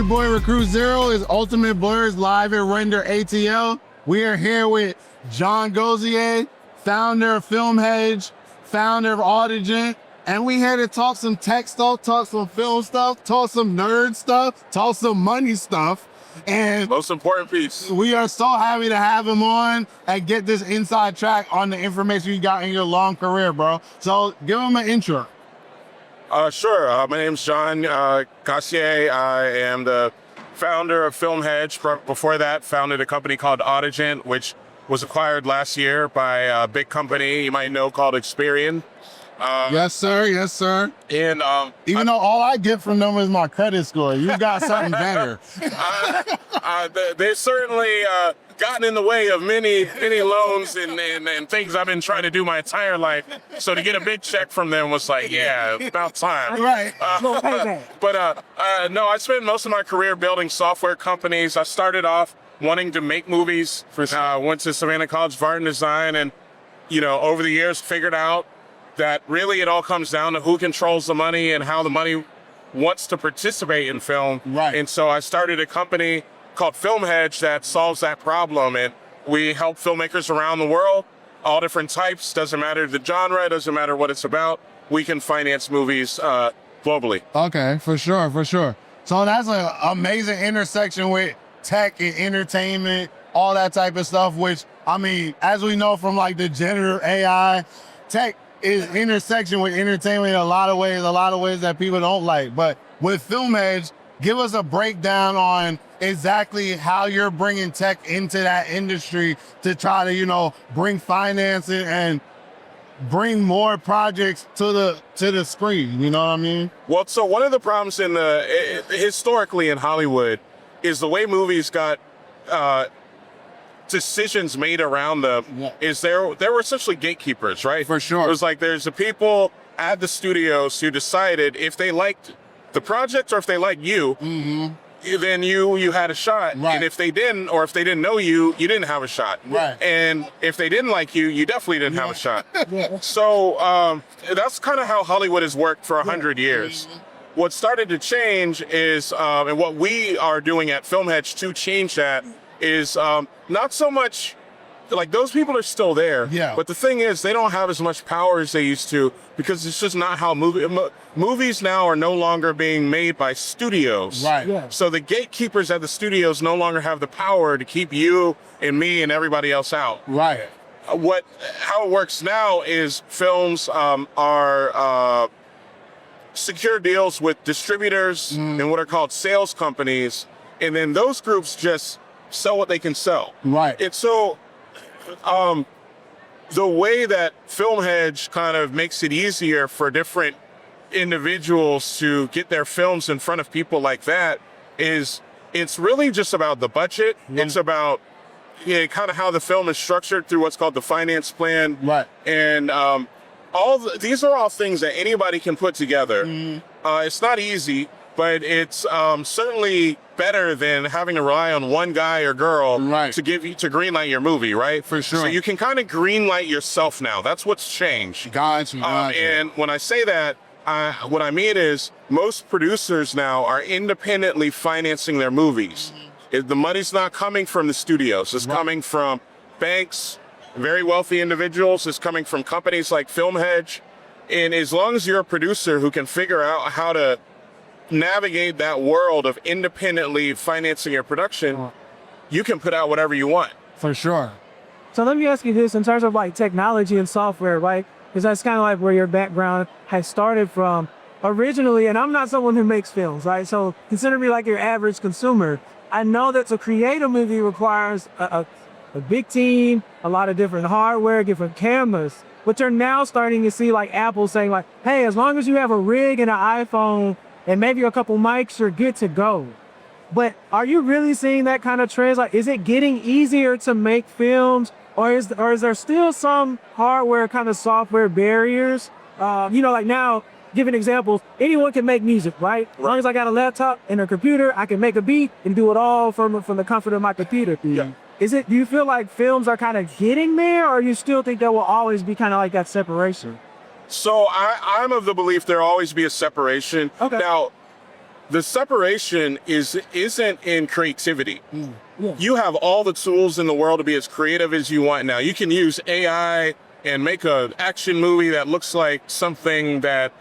your boy Recruit Zero. Is Ultimate Blerds live at Render ATL. We are here with Jon Gosier, founder of FilmHedge, founder of Audigent, and we here to talk some tech stuff, talk some film stuff, talk some nerd stuff, talk some money stuff. And most important piece. We are so happy to have him on and get this inside track on the information you got in your long career, bro. So give him an intro. Sure. My name's Jon Gosier. I am the founder of FilmHedge. Before that, founded a company called Audigent, which was acquired last year by a big company you might know called Experian. Yes, sir. Yes, sir. And even though all I get from them is my credit score, you got something better. They've certainly gotten in the way of many loans and things I've been trying to do my entire life. So to get a big check from them was like, yeah, about time. Right. No, I spent most of my career building software companies. I started off wanting to make movies. Went to Savannah College of Art and Design, and over the years figured out that really it all comes down to who controls the money and how the money wants to participate in film. Right. And so I started a company called FilmHedge that solves that problem. And we help filmmakers around the world, all different types, doesn't matter the genre, doesn't matter what it's about. We can finance movies globally. Okay, for sure, for sure. So that's an amazing intersection with tech and entertainment, all that type of stuff, which, I mean, as we know from like the generative AI, tech is intersection with entertainment in a lot of ways that people don't like. But with FilmHedge, give us a breakdown on exactly how you're bringing tech into that industry to try to, bring financing and bring more projects to the screen. You know what I mean? Well, so one of the problems historically in Hollywood is the way movies got decisions made around them. Is there were essentially gatekeepers, right? For sure. It was like there's the people at the studios who decided if they liked the project or if they liked you, then you had a shot. Right. And if they didn't, or if they didn't know you, you didn't have a shot. Right. And if they didn't like you, you definitely didn't have a shot. So that's kind of how Hollywood has worked for 100 years. What started to change is, and what we are doing at FilmHedge to change that is not so much, like those people are still there, but the thing is they don't have as much power as they used to because it's just not how movies now are no longer being made by studios. Right. Yeah. So the gatekeepers at the studios no longer have the power to keep you and me and everybody else out. Right. How it works now is films are secure deals with distributors and what are called sales companies, and then those groups just sell what they can sell. Right. And so the way that FilmHedge kind of makes it easier for different individuals to get their films in front of people like that is it's really just about the budget. It's about kind of how the film is structured through what's called the finance plan. Right. And these are all things that anybody can put together. It's not easy, but it's certainly better than having to rely on one guy or girl to greenlight your movie, right? For sure. So you can kind of greenlight yourself now. That's what's changed. Gotcha. And when I say that, what I mean is most producers now are independently financing their movies. The money's not coming from the studios. It's coming from banks, very wealthy individuals. It's coming from companies like FilmHedge. And as long as you're a producer who can figure out how to navigate that world of independently financing your production, you can put out whatever you want. For sure. So let me ask you this in terms of like technology and software, right? Because that's kind of like where your background has started from originally. And I'm not someone who makes films, right? So consider me like your average consumer. I know that to create a movie requires a big team, a lot of different hardware, different cameras. But you're now starting to see like Apple saying like, hey, as long as you have a rig and an iPhone and maybe a couple mics, you're good to go. But are you really seeing that kind of trends? Like, is it getting easier to make films, or is there still some hardware kind of software barriers? Like now, give an example, anyone can make music, right? As long as I got a laptop and a computer, I can make a beat and do it all from the comfort of my computer. Yeah. Do you feel like films are kind of getting there, or you still think there will always be kind of like that separation? So I'm of the belief there'll always be a separation. Okay. Now, the separation isn't in creativity. Yeah. You have all the tools in the world to be as creative as you want now. You can use AI and make an action movie that looks like something that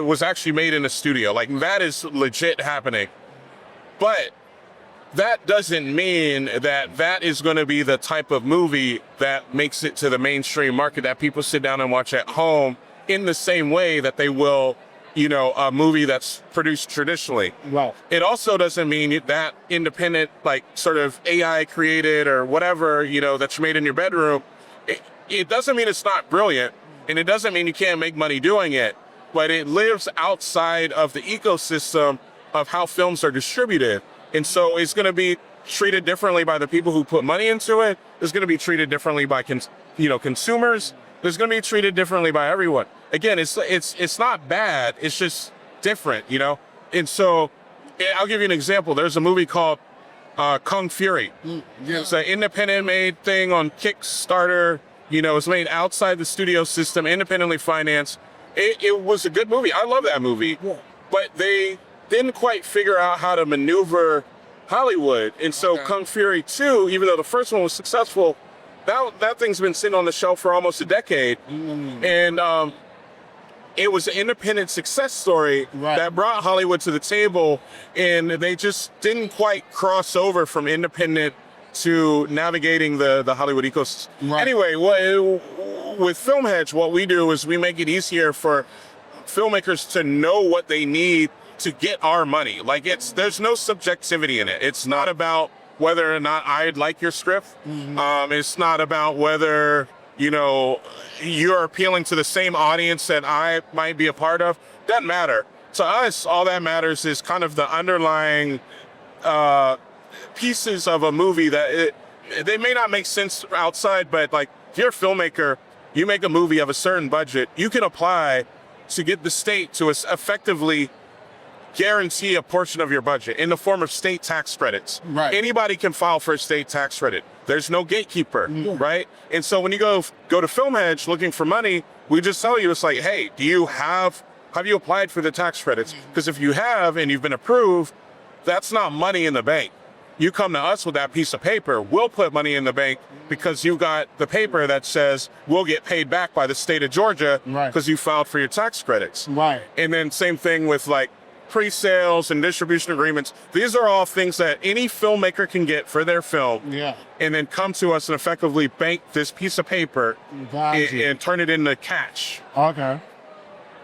was actually made in a studio. Like, that is legit happening. But that doesn't mean that that is going to be the type of movie that makes it to the mainstream market that people sit down and watch at home in the same way that they will, you know, a movie that's produced traditionally. Wow. It also doesn't mean that independent, like, sort of AI created or whatever, you know, that's made in your bedroom. It doesn't mean it's not brilliant, and it doesn't mean you can't make money doing it, but it lives outside of the ecosystem of how films are distributed. And so it's going to be treated differently by the people who put money into it. It's going to be treated differently by consumers. It's going to be treated differently by everyone. Again, it's not bad. It's just different, you know? And so I'll give you an example. There's a movie called Kung Fury. Yeah. It's an independent made thing on Kickstarter. You know, it's made outside the studio system, independently financed. It was a good movie. I love that movie. Yeah. But they didn't quite figure out how to maneuver Hollywood. And so Okay. Kung Fury 2, even though the first one was successful, that thing's been sitting on the shelf for almost a decade. And it was an independent success story that brought Hollywood to the table, and they just didn't quite cross over from independent to navigating the Hollywood ecosystem. Right. Anyway, with FilmHedge, what we do is we make it easier for filmmakers to know what they need to get our money. Like, there's no subjectivity in it. It's not about whether or not I like your script. It's not about whether, you know, you're appealing to the same audience that I might be a part of. Doesn't matter. To us, all that matters is kind of the underlying pieces of a movie that they may not make sense outside, but like, if you're a filmmaker, you make a movie of a certain budget, you can apply to get the state to effectively guarantee a portion of your budget in the form of state tax credits. Right. Anybody can file for a state tax credit. There's no gatekeeper, right? And so when you go to FilmHedge looking for money, we just tell you, it's like, hey, have you applied for the tax credits? Because if you have and you've been approved, that's not money in the bank. You come to us with that piece of paper, we'll put money in the bank because you got the paper that says we'll get paid back by the state of Georgia because you filed for your tax credits. Right. And then same thing with like pre-sales and distribution agreements. These are all things that any filmmaker can get for their film. Yeah. And then come to us and effectively bank this piece of paper Gotcha. and turn it into cash. Okay.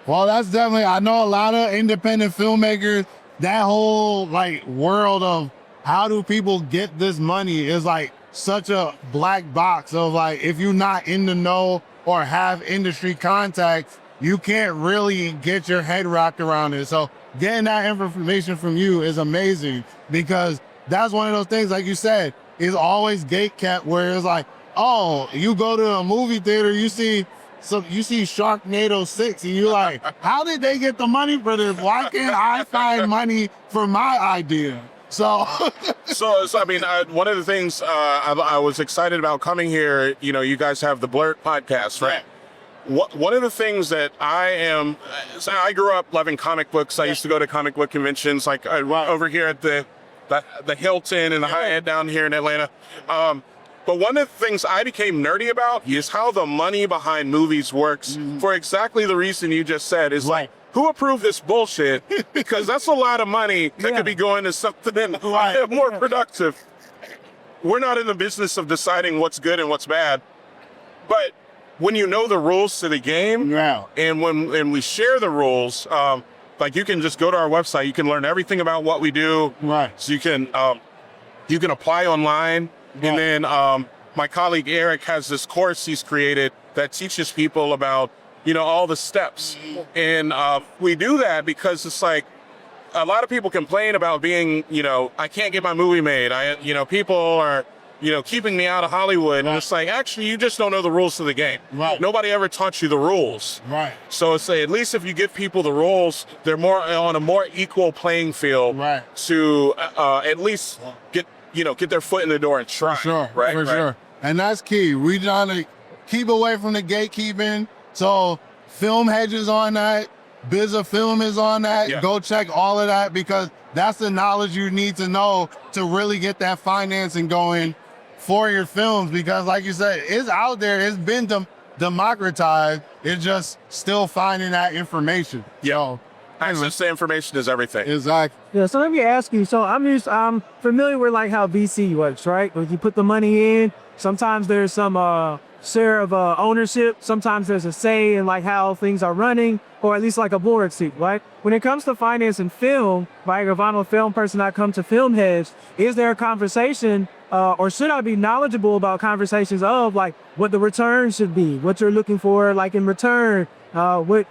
Well, that's definitely, I know a lot of independent filmmakers, that whole like world of how do people get this money is like such a black box of like, if you're not in the know or have industry contacts, you can't really get your head wrapped around it. So getting that information from you is amazing, because that's one of those things, like you said, is always gate kept, where it's like, oh, you go to a movie theater, you see Sharknado 6, and you're like, how did they get the money for this? Why can't I find money for my idea? So, so I mean, one of the things I was excited about coming here, you know, you guys have the Blerds podcast, right? One of the things that I grew up loving comic books. I used to go to comic book conventions, like over here at the Hilton and the Hyatt down here in Atlanta. But one of the things I became nerdy about is how the money behind movies works for exactly the reason you just said. Is like, who approved this bullshit? Because that's a lot of money that could be going to something more productive. We're not in the business of deciding what's good and what's bad, but when you know the rules to the game, and when we share the rules, like, you can just go to our website, you can learn everything about what we do. So you can apply online, and then my colleague Eric has this course he's created that teaches people about, you know, all the steps. And we do that because it's like, a lot of people complain about being, you know, I can't get my movie made. People are, you know, keeping me out of Hollywood. And it's like, actually, you just don't know the rules to the game. Nobody ever taught you the rules. So it's at least if you give people the rules, they're more on a more equal playing field to at least get their foot in the door and try. For sure. And that's key. We trying to keep away from the gatekeeping. So FilmHedge is on that. Biz of Film is on that. Yeah. Go check all of that because that's the knowledge you need to know to really get that financing going for your films. Because like you said, it's out there. It's been democratized. It's just still finding that information. Yeah. Access to information is everything. Exactly. Yeah, so let me ask you. So I'm familiar with like how VC works, right? When you put the money in, sometimes there's some share of ownership. Sometimes there's a say in like how things are running, or at least like a board seat, right? When it comes to financing film, right? If I'm a film person, I come to FilmHedge. Is there a conversation, or should I be knowledgeable about conversations of like what the return should be, what you're looking for, like in return, what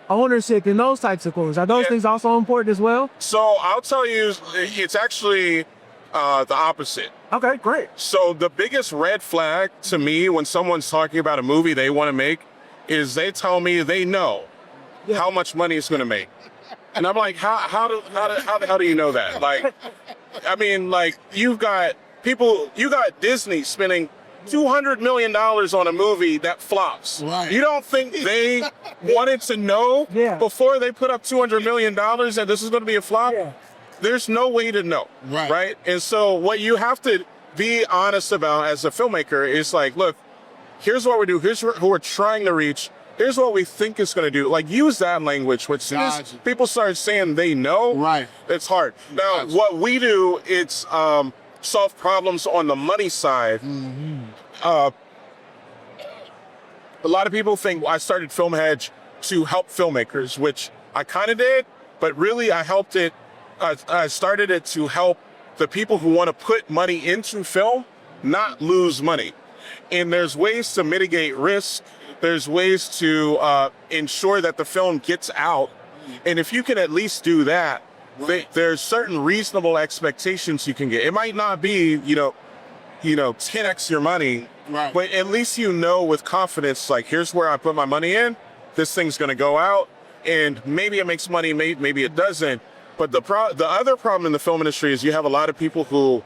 ownership and those types of things? Are those things also important as well? So I'll tell you, it's actually the opposite. Okay, great. So the biggest red flag to me when someone's talking about a movie they want to make is they tell me they know how much money it's going to make. And I'm like, how the hell do you know that? Like, I mean, like you got Disney spending $200 million on a movie that flops. Right. You don't think they wanted to know before they put up $200 million that this is going to be a flop? Yeah. There's no way to know, right? And so what you have to be honest about as a filmmaker is like, look, here's what we do. Here's who we're trying to reach. Here's what we think it's going to do. Like, use that language, which soon as people start saying they know, it's hard. Now, what we do, it's solve problems on the money side. A lot of people think I started FilmHedge to help filmmakers, which I kind of did, but really I helped it. I started it to help the people who want to put money into film not lose money. And there's ways to mitigate risk. There's ways to ensure that the film gets out. And if you can at least do that, there's certain reasonable expectations you can get. It might not be, 10x your money, but at least you know with confidence, like, here's where I put my money in. This thing's going to go out. And maybe it makes money, maybe it doesn't. But the other problem in the film industry is you have a lot of people who,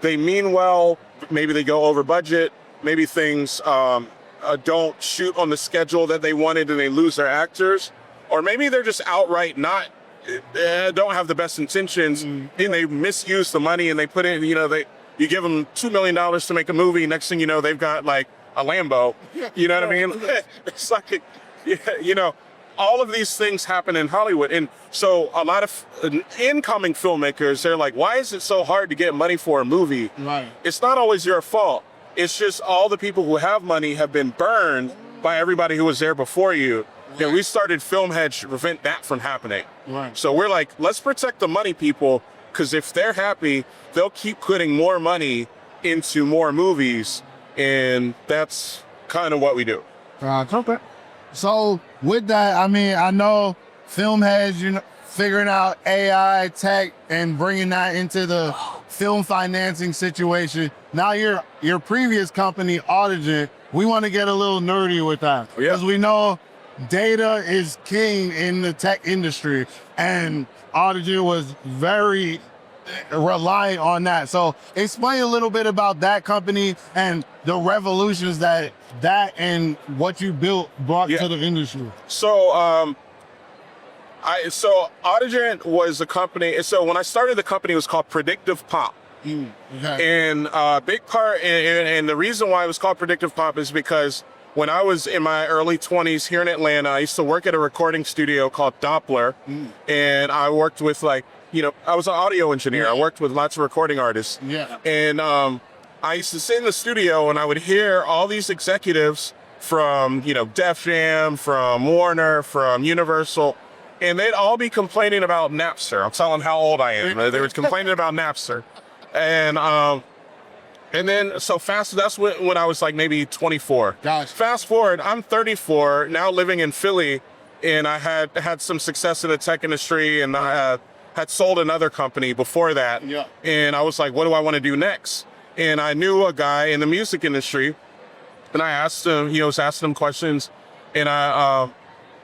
they mean well, maybe they go over budget, maybe things don't shoot on the schedule that they wanted and they lose their actors, or maybe they're just outright don't have the best intentions and they misuse the money and they put in, you give them $2 million to make a movie, next thing you know, they've got like a Lambo, you know what I mean? It's like, all of these things happen in Hollywood. And so a lot of incoming filmmakers, they're like, why is it so hard to get money for a movie? Right. It's not always your fault. It's just all the people who have money have been burned by everybody who was there before you. And we started FilmHedge to prevent that from happening. Right. So we're like, let's protect the money people, because if they're happy, they'll keep putting more money into more movies. And that's kind of what we do. Okay. So with that, I mean, I know FilmHedge, figuring out AI tech and bringing that into the film financing situation. Now your previous company, Audigent, we want to get a little nerdy with that. Because we know data is king in the tech industry, and Audigent was very reliant on that. So explain a little bit about that company and the revolutions that and what you built brought to the industry. So Audigent was a company. So when I started the company, it was called Predictive Pop. And big part, and the reason why it was called Predictive Pop is because when I was in my early 20s here in Atlanta, I used to work at a recording studio called Doppler. And I worked with I was an audio engineer. I worked with lots of recording artists. And I used to sit in the studio and I would hear all these executives from, Def Jam, from Warner, from Universal, and they'd all be complaining about Napster. I'm telling how old I am. They were complaining about Napster. And then, that's when I was like maybe 24. Gosh. Fast forward, I'm 34, now living in Philly, and I had some success in the tech industry, and I had sold another company before that. And I was like, what do I want to do next? And I knew a guy in the music industry, and I asked him, was asking him questions, and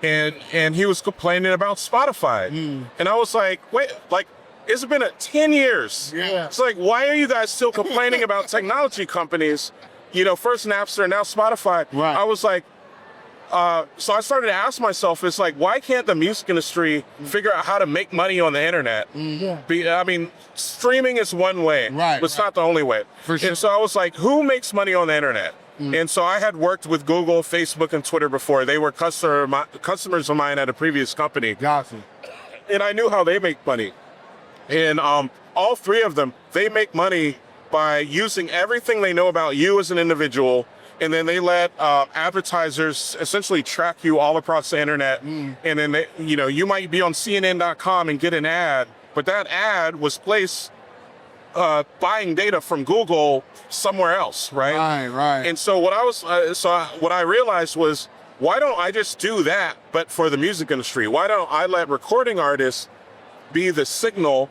and he was complaining about Spotify. And I was like, wait, it's been 10 years. It's like, why are you guys still complaining about technology companies? First Napster, now Spotify. I was like, so I started to ask myself, it's like, why can't the music industry figure out how to make money on the internet? I mean, streaming is one way, but it's not the only way. For sure. And so I was like, who makes money on the internet? And so I had worked with Google, Facebook, and Twitter before. They were customers of mine at a previous company. Gotcha. And I knew how they make money. And all three of them, they make money by using everything they know about you as an individual, and then they let advertisers essentially track you all across the internet. And then they, you might be on CNN.com and get an ad, but that ad was placed buying data from Google somewhere else, right? Right. And so what I realized was, why don't I just do that, but for the music industry? Why don't I let recording artists be the signal,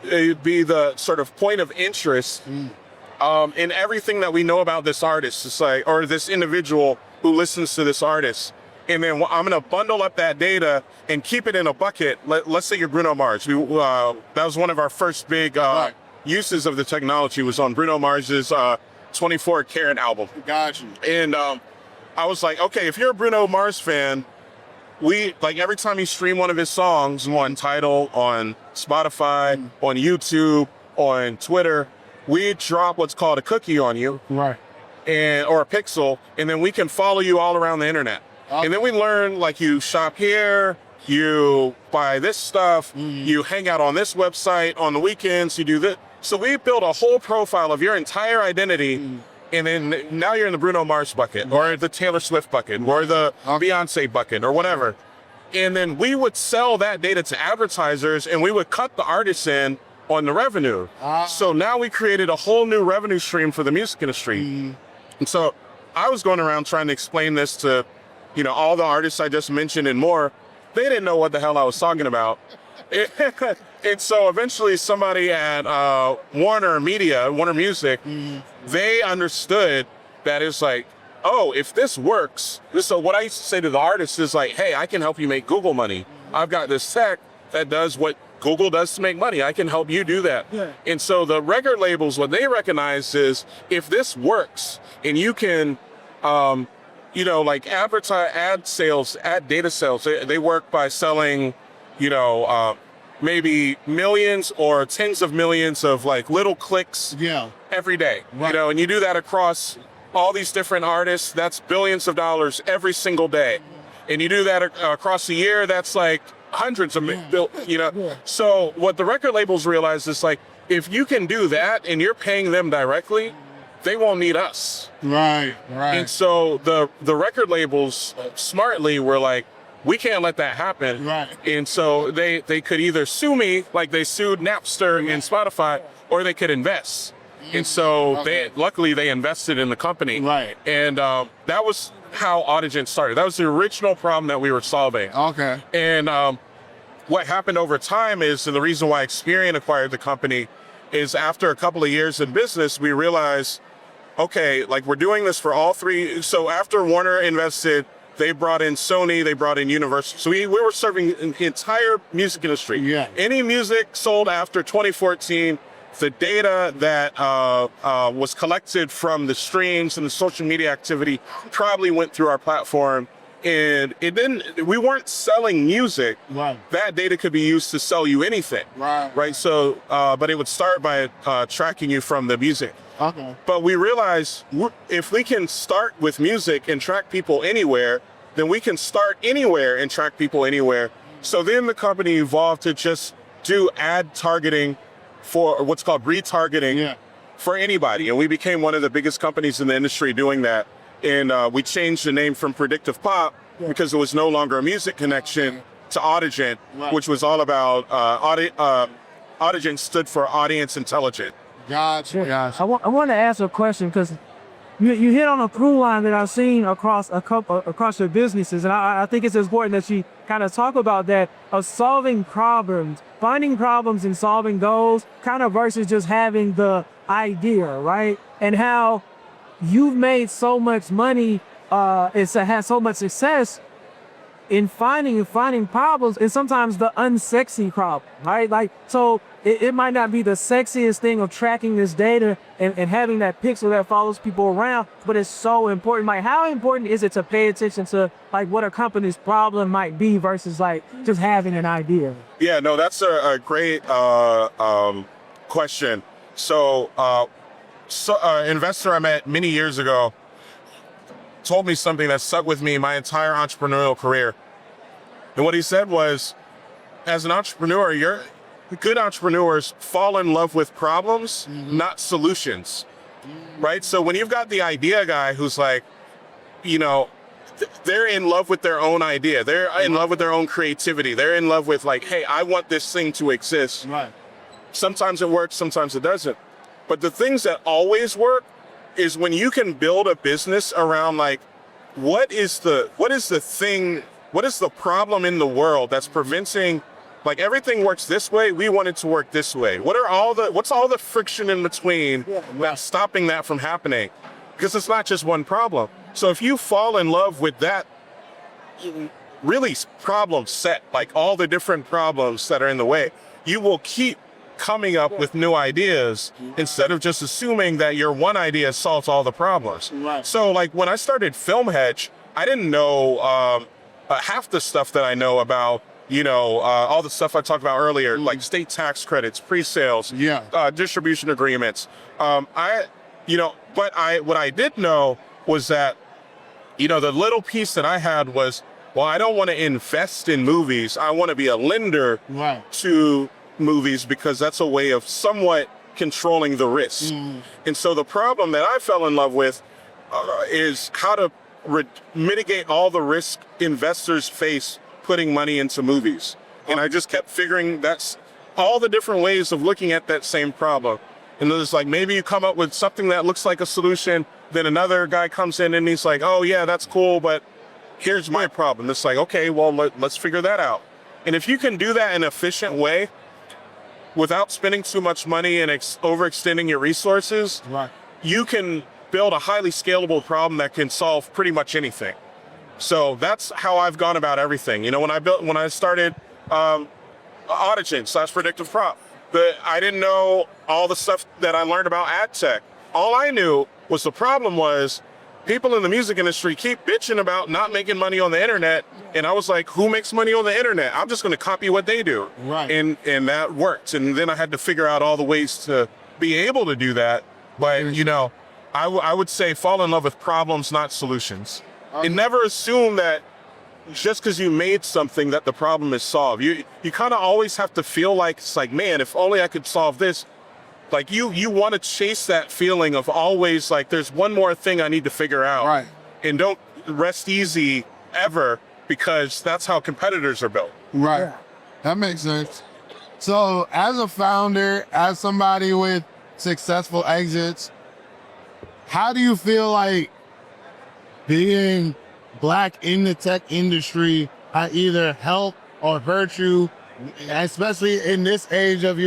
be the sort of point of interest in everything that we know about this artist, it's like, or this individual who listens to this artist. And then I'm gonna bundle up that data and keep it in a bucket. Let's say you're Bruno Mars. That was one of our first big uses of the technology, was on Bruno Mars's 24 Karat album. Gotcha. And I was like, okay, if you're a Bruno Mars fan, every time you stream one of his songs on Tidal, on Spotify, on YouTube, on Twitter, we drop what's called a cookie on you, Right. or a pixel, and then we can follow you all around the internet. Okay. And then we learn, like, you shop here, you buy this stuff, you hang out on this website on the weekends, you do this. So we built a whole profile of your entire identity. And then now you're in the Bruno Mars bucket, or the Taylor Swift bucket, or the Beyonce bucket, or whatever. And then we would sell that data to advertisers, and we would cut the artists in on the revenue. So now we created a whole new revenue stream for the music industry. And so I was going around trying to explain this to, all the artists I just mentioned and more. They didn't know what the hell I was talking about. And so eventually somebody at Warner Music, they understood that it's like, oh, if this works, so what I used to say to the artists is like, hey, I can help you make Google money. I've got this tech that does what Google does to make money. I can help you do that. And so the record labels, what they recognize is, if this works and you can, like advertise, ad data sales, they work by selling, maybe millions or tens of millions of like little clicks every day, and you do that across all these different artists, that's billions of dollars every single day. And you do that across the year, that's like hundreds of So what the record labels realize is, like, if you can do that and you're paying them directly, they won't need us. Right. And so the record labels smartly were like, we can't let that happen. And so they could either sue me, like they sued Napster and Spotify, or they could invest. And so luckily they invested in the company. And that was how Audigent started. That was the original problem that we were solving. And what happened over time is, and the reason why Experian acquired the company, is after a couple of years in business, we realized, okay, like, we're doing this for all three. So after Warner invested, they brought in Sony, they brought in Universal. So we were serving the entire music industry. Any music sold after 2014, the data that was collected from the streams and the social media activity probably went through our platform. And we weren't selling music. That data could be used to sell you anything. So, but it would start by tracking you from the music. But we realized, if we can start with music and track people anywhere, then we can start anywhere and track people anywhere. So then the company evolved to just do ad targeting, for what's called retargeting, for anybody. And we became one of the biggest companies in the industry doing that. And we changed the name from Predictive Pop because it was no longer a music connection to Audigent, which was all about, Audigent stood for Audience Intelligent. Gotcha. I want to ask a question, because you hit on a through line that I've seen across your businesses, and I think it's important that you kind of talk about that, of solving problems, finding problems and solving those, kind of versus just having the idea, right? And how you've made so much money, it's had so much success in finding problems, and sometimes the unsexy problem, right? Like, so it might not be the sexiest thing of tracking this data and having that pixel that follows people around, but it's so important. Like, how important is it to pay attention to like what a company's problem might be versus like just having an idea? Yeah, no, that's a great question. So, investor I met many years ago told me something that stuck with me my entire entrepreneurial career. And what he said was, as an entrepreneur, good entrepreneurs fall in love with problems, not solutions, right? So when you've got the idea guy who's like, you know, they're in love with their own idea. They're in love with their own creativity. They're in love with like, hey, I want this thing to exist. Right. Sometimes it works, sometimes it doesn't. But the things that always work is when you can build a business around like, what is the problem in the world that's preventing, like everything works this way, we want it to work this way. What's all the friction in between that's stopping that from happening? Because it's not just one problem. So if you fall in love with that really problem set, like all the different problems that are in the way, you will keep coming up with new ideas instead of just assuming that your one idea solves all the problems. Right. So like when I started FilmHedge, I didn't know half the stuff that I know about, all the stuff I talked about earlier, like state tax credits, pre-sales, distribution agreements. What I did know was that, the little piece that I had was, well, I don't want to invest in movies. I want to be a lender to movies because that's a way of somewhat controlling the risk. And so the problem that I fell in love with is how to mitigate all the risk investors face putting money into movies. And I just kept figuring that's all the different ways of looking at that same problem. And there's like, maybe you come up with something that looks like a solution, then another guy comes in and he's like, oh yeah, that's cool, but here's my problem. It's like, okay, well, let's figure that out. And if you can do that in an efficient way, without spending too much money and overextending your resources, you can build a highly scalable problem that can solve pretty much anything. So that's how I've gone about everything. When I started Audigent / predictive prop, I didn't know all the stuff that I learned about ad tech. All I knew was the problem was people in the music industry keep bitching about not making money on the internet. And I was like, who makes money on the internet? I'm just going to copy what they do. Right. And that worked. And then I had to figure out all the ways to be able to do that. But, I would say fall in love with problems, not solutions. And never assume that just because you made something that the problem is solved. You kind of always have to feel like, it's like, man, if only I could solve this. Like you want to chase that feeling of always like, there's one more thing I need to figure out. Right. And don't rest easy ever, because that's how competitors are built. Right. Yeah. That makes sense. So as a founder, as somebody with successful exits, how do you feel like being Black in the tech industry either helped or hurt you, especially in this age of,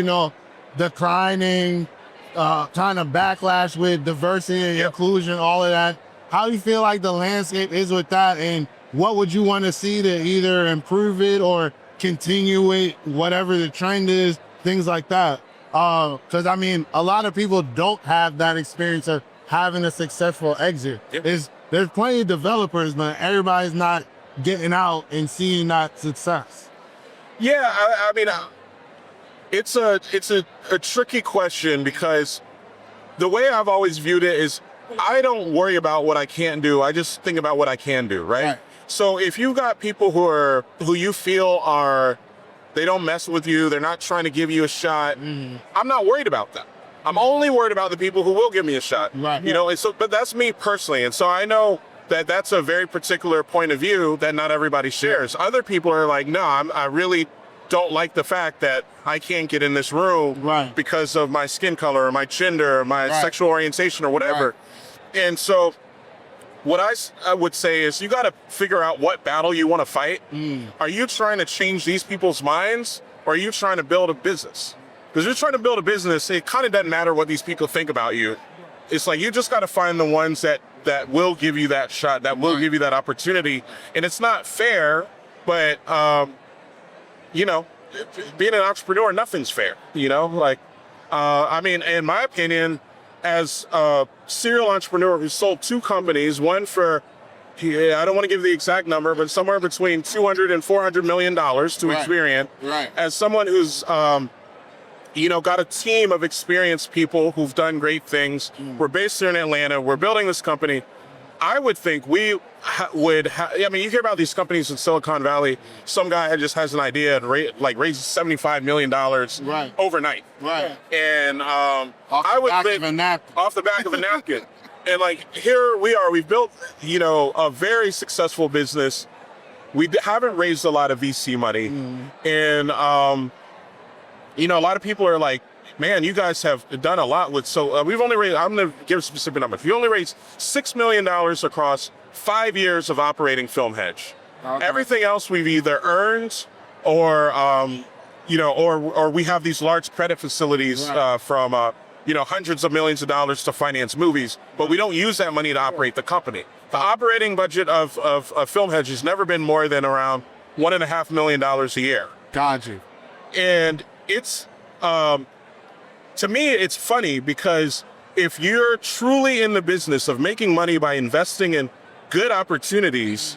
declining, kind of backlash with diversity and inclusion, all of that? How do you feel like the landscape is with that, and what would you want to see to either improve it or continue it, whatever the trend is, things like that? Because a lot of people don't have that experience of having a successful exit. There's plenty of developers, but everybody's not getting out and seeing that success. Yeah, it's a tricky question, because the way I've always viewed it is I don't worry about what I can't do. I just think about what I can do, right? So if you've got people who you feel they don't mess with you, they're not trying to give you a shot, I'm not worried about that. I'm only worried about the people who will give me a shot. Right. And so, but that's me personally. And so I know that that's a very particular point of view that not everybody shares. Other people are like, no, I really don't like the fact that I can't get in this room because of my skin color or my gender or my sexual orientation or whatever. And so what I would say is you got to figure out what battle you want to fight. Are you trying to change these people's minds, or are you trying to build a business? Because you're trying to build a business, it kind of doesn't matter what these people think about you. It's like you just got to find the ones that will give you that shot, that will give you that opportunity. And it's not fair But you know, being an entrepreneur, nothing's fair. You know, like I mean, in my opinion, as a serial entrepreneur who sold 2 companies, one for I don't want to give the exact number, but somewhere between $200 and $400 million to Experian. Right. As someone who's you know, got a team of experienced people who've done great things. We're based here in Atlanta. We're building this company. I would think we would I mean, you hear about these companies in Silicon Valley. Some guy just has an idea and raises $75 million overnight. Right. And Off I the would back think of a napkin. off the back of a napkin. And like, here we are, we've built, you know, a very successful business. We haven't raised a lot of VC money. And, you know, a lot of people are like, man, you guys have done a lot with, so we've only raised, I'm going to give a specific number. If you only raised $6 million across 5 years of operating FilmHedge, everything else we've either earned or, you know, or we have these large credit facilities from, you know, hundreds of millions of dollars to finance movies, but we don't use that money to operate the company. The operating budget of FilmHedge has never been more than around $1.5 million a year. Got you. And it's, to me, it's funny because if you're truly in the business of making money by investing in good opportunities,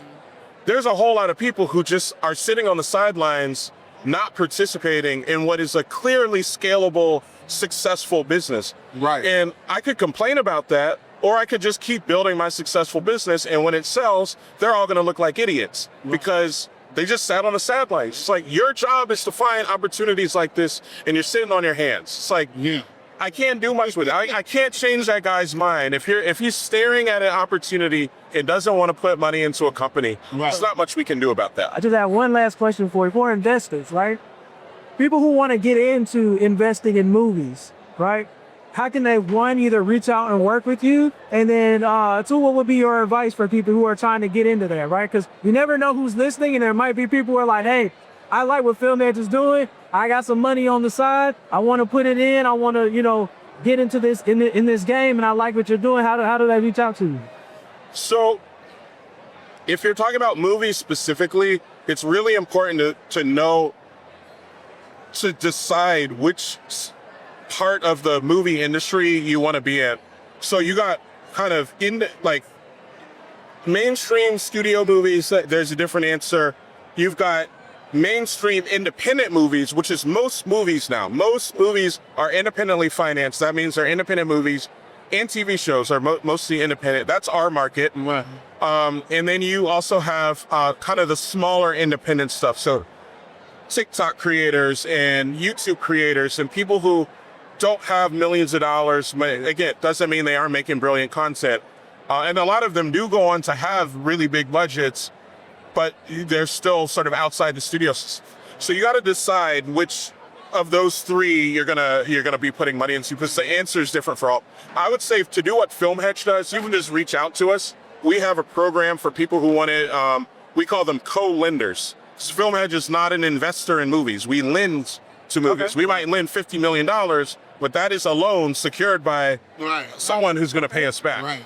there's a whole lot of people who just are sitting on the sidelines, not participating in what is a clearly scalable, successful business. Right. And I could complain about that, or I could just keep building my successful business. And when it sells, they're all going to look like idiots because they just sat on the sidelines. It's like, your job is to find opportunities like this, and you're sitting on your hands. It's like, I can't do much with it. I can't change that guy's mind. If he's staring at an opportunity and doesn't want to put money into a company, there's not much we can do about that. I just have one last question for you. For investors, right? People who want to get into investing in movies, right? How can they, one, either reach out and work with you? And then, two, what would be your advice for people who are trying to get into that, right? Because you never know who's listening, and there might be people who are like, hey, I like what FilmHedge is doing. I got some money on the side. I want to put it in. I want to, you know, get into this in this game, and I like what you're doing. How do they reach out to you? So, if you're talking about movies specifically, it's really important to know, to decide which part of the movie industry you want to be in. So you got kind of in like mainstream studio movies, there's a different answer. You've got mainstream independent movies, which is most movies now. Most movies are independently financed. That means they're independent movies, and TV shows are mostly independent. That's our market. And then you also have kind of the smaller independent stuff. So TikTok creators and YouTube creators and people who don't have millions of dollars. Again, doesn't mean they aren't making brilliant content. And a lot of them do go on to have really big budgets, but they're still sort of outside the studios. So you got to decide which of those three you're gonna be putting money into, because the answer is different for all. I would say to do what FilmHedge does, you can just reach out to us. We have a program for people who want to, we call them co-lenders. So FilmHedge is not an investor in movies. We lend to movies. We might lend $50 million, but that is a loan secured by someone who's going to pay us back.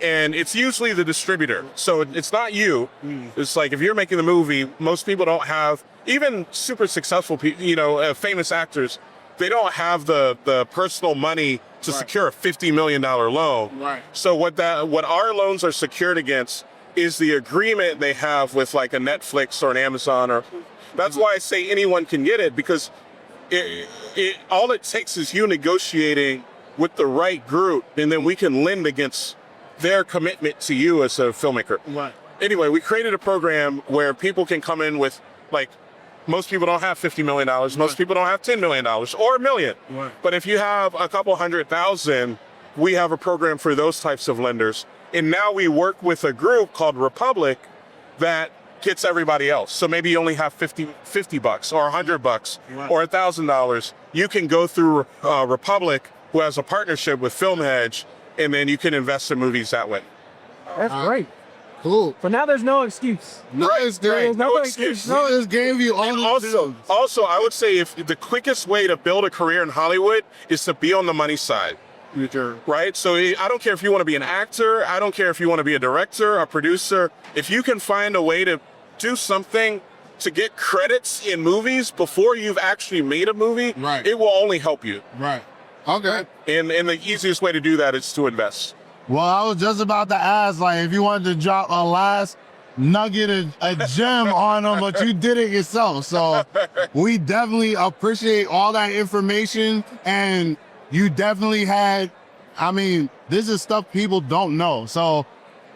And it's usually the distributor. So it's not you. It's like, if you're making the movie, most people don't have, even super successful people, you know, famous actors, they don't have the personal money to secure a $50 million loan. So what our loans are secured against is the agreement they have with like a Netflix or an Amazon, or that's why I say anyone can get it, because all it takes is you negotiating with the right group, and then we can lend against their commitment to you as a filmmaker. Anyway, we created a program where people can come in with, like, most people don't have $50 million. Most people don't have $10 million or $1 million. But if you have a couple 100,000, we have a program for those types of lenders. And now we work with a group called Republic that gets everybody else. So maybe you only have $50 or $100 or $1,000. You can go through Republic, who has a partnership with FilmHedge, and then you can invest in movies that way. That's great. Cool. But now there's no excuse. No excuse. No, this gave you all the Also, I would say if the quickest way to build a career in Hollywood is to be on the money side. Right? So I don't care if you want to be an actor. I don't care if you want to be a director, a producer. If you can find a way to do something to get credits in movies before you've actually made a movie, Right. it will only help you. Right. Okay. And the easiest way to do that is to invest. Well, I was just about to ask, like, if you wanted to drop a last nugget, a gem on them, but you did it yourself. So we definitely appreciate all that information. And you definitely had, I mean, this is stuff people don't know. So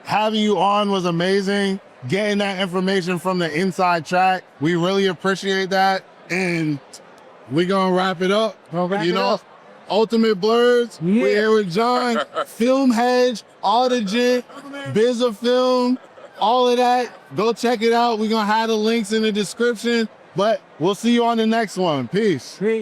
having you on was amazing. Getting that information from the inside track, we really appreciate that. And we're gonna wrap it up. Ultimate Blerds, we're here with Jon, FilmHedge, Audigent, Biz of Film, all of that. Go check it out. We're gonna have the links in the description, but we'll see you on the next one. Peace. Peace.